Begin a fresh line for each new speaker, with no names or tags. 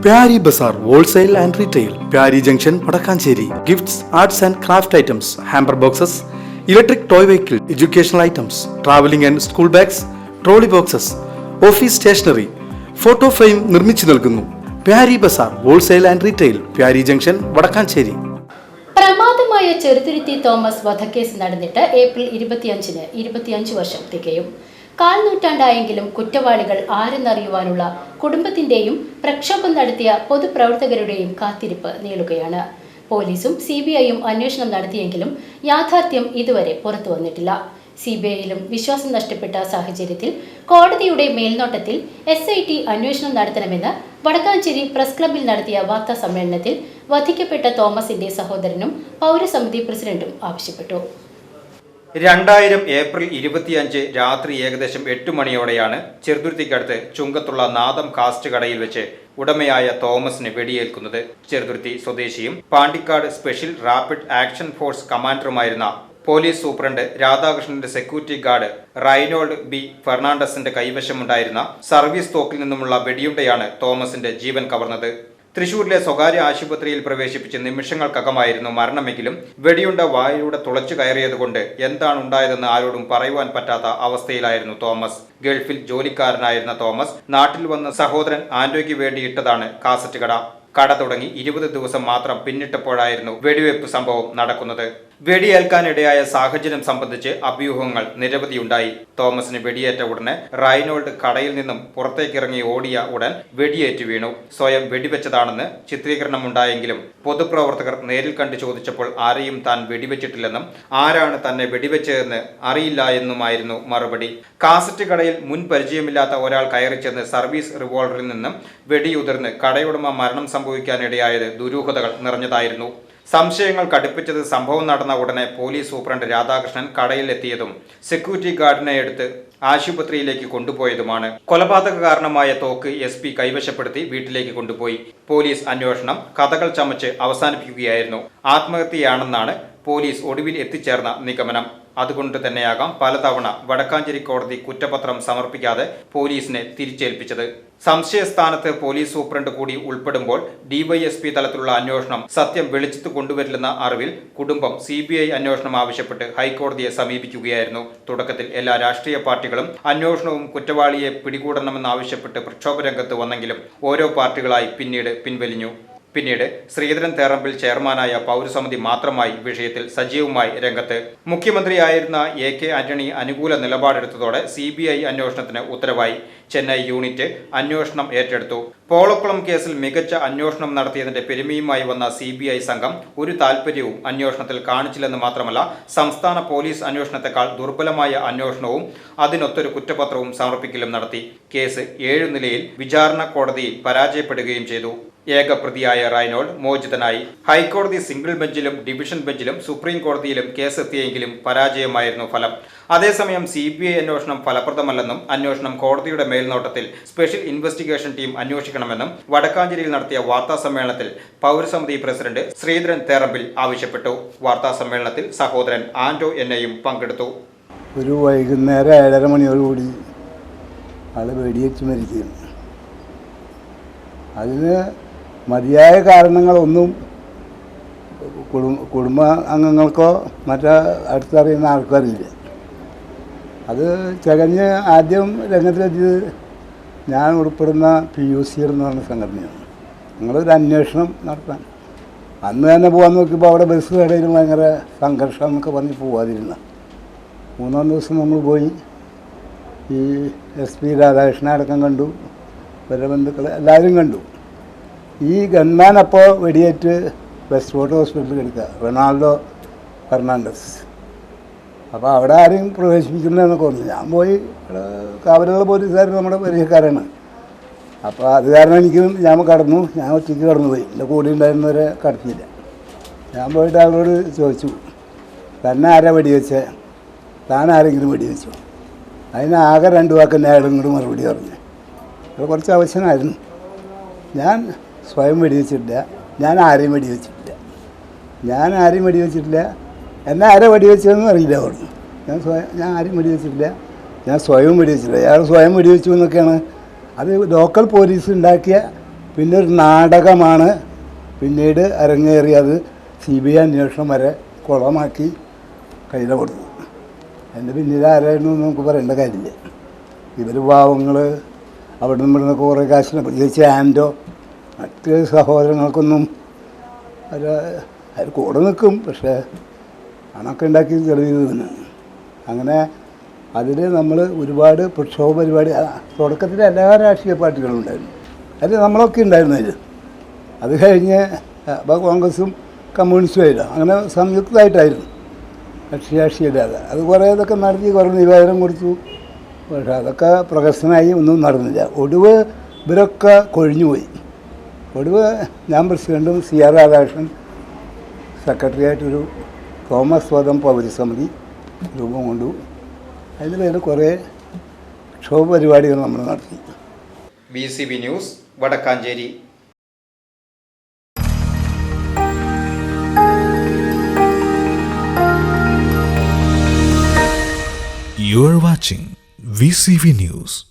Pyari Bazaar Wholesale and Retail, Pyari Junction, Padakkancherry. Gifts, arts and craft items, hamper boxes, electric toy vehicle, educational items, traveling and school bags, trolley boxes, office stationery, photo frame നിർമ്മിച്ചു നൽകുന്നു. Pyari Bazaar Wholesale and Retail, Pyari Junction, Padakkancherry.
പ്രമാദമായ Cheruthuruthy Thomas വധക്കേസ് നടന്നിട്ട് April 25-ന് 25 വർഷം തികയും. കാൽനൂറ്റാണ്ടായെങ്കിലും കുറ്റവാളികൾ ആരെന്നറിയുവാനുള്ള കുടുംബത്തിന്റെയും പ്രക്ഷോഭം നടത്തിയ പൊതുപ്രവർത്തകരുടെയും കാത്തിരിപ്പ് നീളുകയാണ്. പോലീസും CBIയും അന്വേഷണം നടത്തിയെങ്കിലും യാഥാർത്ഥ്യം ഇതുവരെ പുറത്തു വന്നിട്ടില്ല. CBIയിലും വിശ്വാസം നഷ്ടപ്പെട്ട സാഹചര്യത്തിൽ കോടതിയുടെ മേൽനോട്ടത്തിൽ SIT അന്വേഷണം നടത്തണമെന്ന് വടക്കാഞ്ചേരി പ്രസ് ക്ലബ്ബിൽ നടത്തിയ വാർത്താ സമ്മേളനത്തിൽ വധിക്കപ്പെട്ട തോമസിന്റെ സഹോദരനും പൗരസമിതി പ്രസിഡന്റും ആവശ്യപ്പെട്ടു.
2000 ഏപ്രിൽ 25 രാത്രി ഏകദേശം 8 മണിയോടെയാണ് ചെറുതുരുത്തിക്കടുത്ത് ചുങ്കത്തുള്ള നാദം കാസ്റ്റ് കടയിൽ വെച്ച് ഉടമയായ തോമസിന് വെടിയേൽക്കുന്നത്. ചെറുതുരുത്തി സ്വദേശിയും Pandikkad special rapid action force കമാൻഡറുമായിരുന്ന പോലീസ് സൂപ്രണ്ട് രാധാകൃഷ്ണന്റെ സെക്യൂരിറ്റി ഗാർഡ് റൈനോൾഡ് ബി ഫെർണാണ്ടസിന്റെ കൈവശമുണ്ടായിരുന്ന സർവീസ് തോക്കിൽ നിന്നുമുള്ള വെടിയുണ്ടയാണ് തോമസിന്റെ ജീവൻ കവർന്നത്. തൃശൂരിലെ സ്വകാര്യ ആശുപത്രിയിൽ പ്രവേശിപ്പിച്ച് നിമിഷങ്ങൾക്കകമായിരുന്നു മരണമെങ്കിലും വെടിയുണ്ട വായിലൂടെ തുളച്ചു കയറിയതുകൊണ്ട് എന്താണ് ഉണ്ടായതെന്ന് ആരോടും പറയുവാൻ പറ്റാത്ത അവസ്ഥയിലായിരുന്നു തോമസ്. ഗൾഫിൽ ജോലിക്കാരനായിരുന്ന തോമസ് നാട്ടിൽ വന്ന സഹോദരൻ ആന്റോയ്ക്ക് വേണ്ടി ഇട്ടതാണ് കാസറ്റ് കട. കട തുടങ്ങി 20 ദിവസം മാത്രം പിന്നിട്ടപ്പോഴായിരുന്നു വെടിവെപ്പ് സംഭവം നടക്കുന്നത്. വെടിയേൽക്കാനിടയായ സാഹചര്യം സംബന്ധിച്ച് അഭ്യൂഹങ്ങൾ നിരവധിയുണ്ടായി. തോമസിന് വെടിയേറ്റ ഉടനെ റൈനോൾഡ് കടയിൽ നിന്നും പുറത്തേക്കിറങ്ങി ഓടിയ ഉടൻ വെടിയേറ്റ് വീണു. സ്വയം വെടിവെച്ചതാണെന്ന് ചിത്രീകരണമുണ്ടായെങ്കിലും പൊതുപ്രവർത്തകർ നേരിൽ കണ്ടു ചോദിച്ചപ്പോൾ ആരെയും താൻ വെടിവെച്ചിട്ടില്ലെന്നും ആരാണ് തന്നെ വെടിവെച്ചതെന്ന് അറിയില്ല എന്നുമായിരുന്നു മറുപടി. കാസറ്റ് കടയിൽ മുൻ പരിചയമില്ലാത്ത ഒരാൾ കയറിച്ചെന്ന് സർവീസ് റിവോൾവറിൽ നിന്നും വെടിയുതിർന്ന് കടയുടമ മരണം സംഭവിക്കാനിടയായത് ദുരൂഹതകൾ നിറഞ്ഞതായിരുന്നു. സംശയങ്ങൾ കടുപ്പിച്ചത് സംഭവം നടന്ന ഉടനെ പോലീസ് സൂപ്രണ്ട് രാധാകൃഷ്ണൻ കടയിൽ എത്തിയതും സെക്യൂരിറ്റി ഗാർഡിനെ എടുത്ത് ആശുപത്രിയിലേക്ക് കൊണ്ടുപോയതുമാണ്. കൊലപാതക കാരണമായ തോക്ക് SP കൈവശപ്പെടുത്തി വീട്ടിലേക്ക് കൊണ്ടുപോയി. പോലീസ് അന്വേഷണം കഥകൾ ചമച്ച് അവസാനിപ്പിക്കുകയായിരുന്നു. ആത്മഹത്യയാണെന്നാണ് പോലീസ് ഒടുവിൽ എത്തിച്ചേർന്ന നിഗമനം. അതുകൊണ്ട് തന്നെയാകാം പലതവണ വടക്കാഞ്ചേരി കോടതി കുറ്റപത്രം സമർപ്പിക്കാതെ പോലീസിനെ തിരിച്ചേൽപ്പിച്ചത്. സംശയസ്ഥാനത്ത് പോലീസ് സൂപ്രണ്ട് കൂടി ഉൾപ്പെടുമ്പോൾ DYSP തലത്തിലുള്ള അന്വേഷണം സത്യം വെളിച്ചത്ത് കൊണ്ടുവരില്ലെന്ന അറിവിൽ കുടുംബം CBI അന്വേഷണം ആവശ്യപ്പെട്ട് ഹൈക്കോടതിയെ സമീപിക്കുകയായിരുന്നു. തുടക്കത്തിൽ എല്ലാ രാഷ്ട്രീയ പാർട്ടികളും അന്വേഷണവും കുറ്റവാളിയെ പിടികൂടണമെന്നാവശ്യപ്പെട്ട് പ്രക്ഷോഭ രംഗത്ത് വന്നെങ്കിലും ഓരോ പാർട്ടികളായി പിൻവലിഞ്ഞു. പിന്നീട് ശ്രീധരൻ തേറമ്പിൽ ചെയർമാനായ പൗരസമിതി മാത്രമായി വിഷയത്തിൽ സജീവമായി രംഗത്ത്. മുഖ്യമന്ത്രിയായിരുന്ന AK ആന്റണി അനുകൂല നിലപാടെടുത്തതോടെ CBI അന്വേഷണത്തിന് ഉത്തരവായി. ചെന്നൈ യൂണിറ്റ് അന്വേഷണം ഏറ്റെടുത്തു. പോളക്കുളം കേസിൽ മികച്ച അന്വേഷണം നടത്തിയതിന്റെ പെരുമയുമായി വന്ന CBI സംഘം ഒരു താൽപര്യവും അന്വേഷണത്തിൽ കാണിച്ചില്ലെന്ന് മാത്രമല്ല സംസ്ഥാന പോലീസ് അന്വേഷണത്തെക്കാൾ ദുർബലമായ അന്വേഷണവും അതിനൊത്തൊരു കുറ്റപത്രവും സമർപ്പിക്കലും നടത്തി. കേസ് 7 നിലയിൽ വിചാരണ കോടതിയിൽ പരാജയപ്പെടുകയും ചെയ്തു. ഏക പ്രതിയായ റൈനോൾഡ് മോചിതനായി. ഹൈക്കോടതി സിംഗിൾ ബെഞ്ചിലും ഡിവിഷൻ ബെഞ്ചിലും സുപ്രീം കോടതിയിലും കേസെത്തിയെങ്കിലും പരാജയമായിരുന്നു ഫലം. അതേസമയം CBI അന്വേഷണം ഫലപ്രദമല്ലെന്നും അന്വേഷണം കോടതിയുടെ മേൽനോട്ടത്തിൽ സ്പെഷ്യൽ ഇൻവെസ്റ്റിഗേഷൻ ടീം അന്വേഷിക്കണമെന്നും വടക്കാഞ്ചേരിയിൽ നടത്തിയ വാർത്താ സമ്മേളനത്തിൽ പൗരസമിതി പ്രസിഡന്റ് ശ്രീധരൻ തേറമ്പിൽ ആവശ്യപ്പെട്ടു. വാർത്താ സമ്മേളനത്തിൽ സഹോദരൻ ആന്റോ എന്നെയും പങ്കെടുത്തു.
ഒരു വൈകുന്നേരം 7:30 മണിയോടുകൂടി ആൾ വെടിയേറ്റ് മരിക്കുകയാണ്. അതിന് മതിയായ കാരണങ്ങളൊന്നും കുടുംബ അംഗങ്ങൾക്കോ മറ്റോ അടുത്തറിയുന്ന ആർക്കും അറിയില്ല. അത് ചകഞ്ഞ് ആദ്യം രംഗത്തിലെത്തിയത് ഞാൻ ഉൾപ്പെടുന്ന PUC എന്ന് പറഞ്ഞ സംഘടനയാണ്. ഞങ്ങളൊരു അന്വേഷണം നടത്താൻ അന്ന് തന്നെ പോകാൻ നോക്കിയപ്പോൾ അവിടെ ബസ് കടയിലും ഭയങ്കര സംഘർഷം എന്നൊക്കെ പറഞ്ഞ് പോവാതിരുന്ന 3-ാം ദിവസം നമ്മൾ പോയി. ഈ SP രാധാകൃഷ്ണൻ അടക്കം കണ്ടു, പല ബന്ധുക്കൾ എല്ലാവരും കണ്ടു. ഈ ഗൺമാൻ അപ്പോൾ വെടിയേറ്റ് വെസ്റ്റ് ഫോർട്ട് ഹോസ്പിറ്റലിൽ എടുക്കുക, റൊണാൾഡോ ഫെർണാണ്ടസ്. അപ്പോൾ അവിടെ ആരെയും പ്രവേശിപ്പിക്കുന്നതെന്നൊക്കെ പറഞ്ഞു. ഞാൻ പോയി, കാവലുള്ള പോലീസുകാർ നമ്മുടെ പരിചയക്കാരാണ്. അപ്പോൾ അത് കാരണം ഞാൻ കടന്നു. ഞാൻ ഒറ്റയ്ക്ക് കടന്നു പോയി. എൻ്റെ കൂടെ ഉണ്ടായിരുന്നവരെ കടത്തിയില്ല. ഞാൻ പോയിട്ട് അവരോട് ചോദിച്ചു, തന്നെ ആരാ വെടിവെച്ചേ, താൻ ആരെങ്കിലും വെടിവെച്ചു? അതിന് ആകെ 2 വാക്കെന്നെ അയാളും കൂടി മറുപടി പറഞ്ഞു. അത് കുറച്ച് ആവശ്യമായിരുന്നു. ഞാൻ സ്വയം വെടിവെച്ചിട്ടില്ല, ഞാൻ ആരെയും വെടിവെച്ചിട്ടില്ല, എന്നെ ആരെ വെടിവെച്ചതെന്നും അറിയില്ല പറഞ്ഞു. ഞാൻ ആരെയും വെടിവെച്ചിട്ടില്ല, ഞാൻ സ്വയം വെടിവെച്ചിട്ടില്ല. അയാൾ സ്വയം വെടിവെച്ചു എന്നൊക്കെയാണ്. അത് ലോക്കൽ പോലീസ് ഉണ്ടാക്കിയ പിന്നെ ഒരു നാടകമാണ് പിന്നീട് അരങ്ങേറിയത്. CBI അന്വേഷണം വരെ കുളമാക്കി കയ്യിൽ കൊടുത്തു. എൻ്റെ പിന്നിൽ ആരായിരുന്നു നമുക്ക് പറയേണ്ട കാര്യമില്ല. ഇവർ പാവങ്ങൾ അവിടെ നിന്നൊക്കെ കുറേ കാശിനെ പ്രത്യേകിച്ച് ആൻഡോ മറ്റ് സഹോദരങ്ങൾക്കൊന്നും അവർ കൂടെ നിൽക്കും, പക്ഷേ പണമൊക്കെ ഉണ്ടാക്കി തെളിവ് തന്നെ. അങ്ങനെ അതിൽ നമ്മൾ ഒരുപാട് പ്രക്ഷോഭ പരിപാടി തുടക്കത്തിൽ എല്ലാ രാഷ്ട്രീയ പാർട്ടികളും ഉണ്ടായിരുന്നു, അതിൽ നമ്മളൊക്കെ ഉണ്ടായിരുന്നു അതിൽ. അത് കഴിഞ്ഞ് അപ്പോൾ കോൺഗ്രസും കമ്മ്യൂണിസ്റ്റും ആയില്ല, അങ്ങനെ സംയുക്തമായിട്ടായിരുന്നു കക്ഷിരാഷ്ട്രീയമില്ലാതെ. അത് കുറേ ഇതൊക്കെ നടത്തി, കുറേ നിവേദനം കൊടുത്തു, പക്ഷേ അതൊക്കെ പ്രകസനമായി ഒന്നും നടന്നില്ല. ഒടുവ് ഇവരൊക്കെ കൊഴിഞ്ഞുപോയി. ഒടുവ് ഞാൻ പ്രസിഡൻറ്റും CR രാധാകൃഷ്ണൻ സെക്രട്ടറിയായിട്ടൊരു തോമസ് വധം പൗരസമിതി രൂപം കൊണ്ടു. അതിൻ്റെ പേരിൽ കുറേ ക്ഷോഭ പരിപാടികൾ നമ്മൾ നടത്തി.
BCB news, Vadakkanchery.
You are watching VCV News.